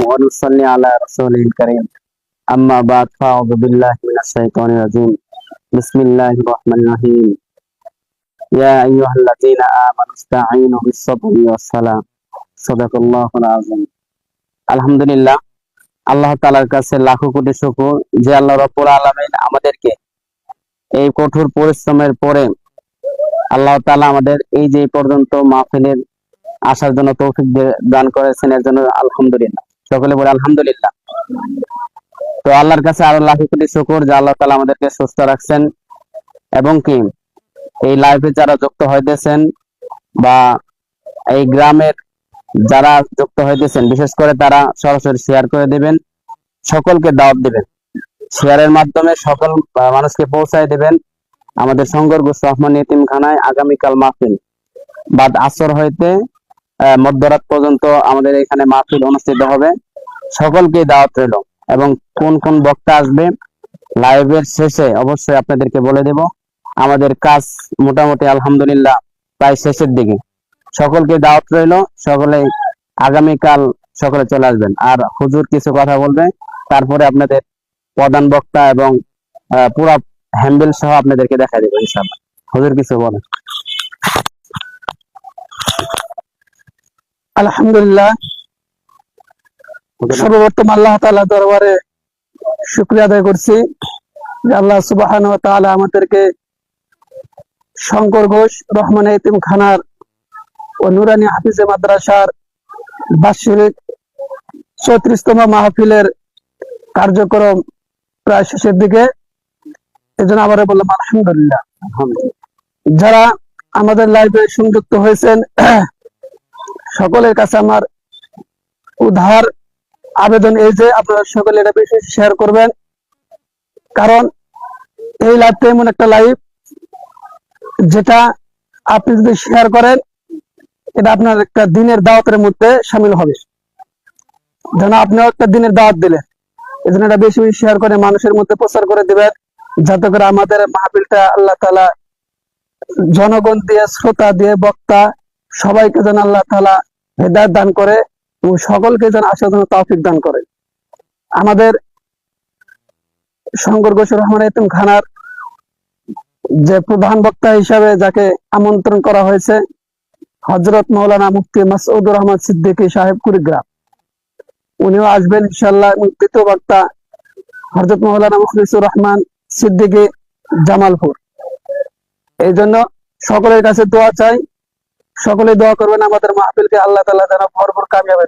ونصلي على رسوله الكريم أما بعد فأعوذ بالله من الشيطان الرجيم بسم الله الرحمن الرحيم يا أيها الذين آمنوا استعينوا بالصبر والصلاة صدق الله العظيم আলহামদুলিল্লাহ আল্লাহ তাআলার কাছে লাখো কোটি শুকর যে আল্লাহ রাব্বুল আলামিন আমাদেরকে এই কঠোর পরিশ্রমের পরে আল্লাহ তাআলা আমাদের এই যে পর্যন্ত মাহফিলের আসার জন্য তৌফিক দান করেছেন, এর জন্য আলহামদুলিল্লাহ। সকলে বলে আলহামদুলিল্লাহ। তো আল্লাহর কাছে আরো লাখো কোটি শুকর যে আল্লাহ তাআলা আমাদেরকে সুস্থ রাখছেন এবং কি এই লাইভে যারা যুক্ত হইতেছেন বা এই গ্রামের যারা যুক্ত হইতেছেন, বিশেষ করে তারা সরাসরি শেয়ার করে দিবেন, সকলকে দাওয়াত দিবেন, শেয়ারের মাধ্যমে সকল মানুষকে পৌঁছায় দিবেন। আমাদের সংগরগোস্ত রহমান এতিমখানায় আগামীকাল মাহফিল বাদ আসর হইতে মধ্যরাত পর্যন্ত আমাদের এখানে মাহফিল অনুষ্ঠিত হবে। সকলকে দাওয়াত রইল এবং কোন কোন বক্তা আসবে লাইভের শেষে অবশ্যই আপনাদেরকে বলে দেব। আমাদের কাজ মোটামুটি আলহামদুলিল্লাহ প্রায় শেষের দিকে। সকলকে দাওয়াত রইল, সকলে আগামীকাল সকলে চলে আসবেন। আর হুজুর কিছু কথা বলবে, তারপরে আপনাদের প্রধান বক্তা এবং পুরা হ্যান্ডেল সহ আপনাদেরকে দেখা দেবো ইনশাআল্লাহ। হুজুর কিছু বলেন। আলহামদুলিল্লাহ, সর্বপ্রথম আল্লাহ তাআলা দরবারে শুকরিয়া আদায় করছি যে আল্লাহ সুবহানাহু ওয়া তাআলা আমাদেরকে শঙ্কর ঘোষ রহমান এতিমখানার ও নুরানি হাফিজে মাদ্রাসার বার্ষিক 34তম মাহফিলের কার্যক্রম প্রায় শেষের দিকে, এজন্য আবার বললাম আলহামদুলিল্লাহ। যারা আমাদের লাইভে সংযুক্ত হয়েছেন সকলের কাছে আমার উদার আবেদন এই যে আপনারা সকলে এটা বেশি শেয়ার করবেন, কারণ এই লাইভটা এমন একটা লাইভ যেটা আপনি যদি শেয়ার করেন এটা আপনার একটা দিনের দাওয়াতের মধ্যে শামিল হবে। যেন আপনিও একটা দিনের দাওয়াত দিলেন, এই জন্য এটা বেশি বেশি শেয়ার করে মানুষের মধ্যে প্রচার করে দিবেন, যাতে করে আমাদের মাহফিলটা আল্লাহ তাআলা জনগণ দিয়ে, শ্রোতা দিয়ে, বক্তা সবাইকে যেন আল্লাহ তাআলা হেদায়েত দান করে এবং সকলকে যেন আসার জন্য তৌফিক দান করে। আমাদের শঙ্কর ঘোষ রহমান এতিমখানার যে প্রধান বক্তা হিসাবে যাকে আমন্ত্রণ করা হয়েছে হযরত মাওলানা মুফতি মাসউদুর রহমান সিদ্দিকী সাহেব কুড়িগ্রাম, উনিও আসবেন ইনশাআল্লাহ। দ্বিতীয় বক্তা হযরত মাওলানা মুখলিসুর রহমান সিদ্দিকী জামালপুর। এই জন্য সকলের কাছে দোয়া চাই, সকলে দোয়া করবেন আমাদের মাহফিলকে আল্লাহ তাআলা যেন ভরপুর কামিয়াবি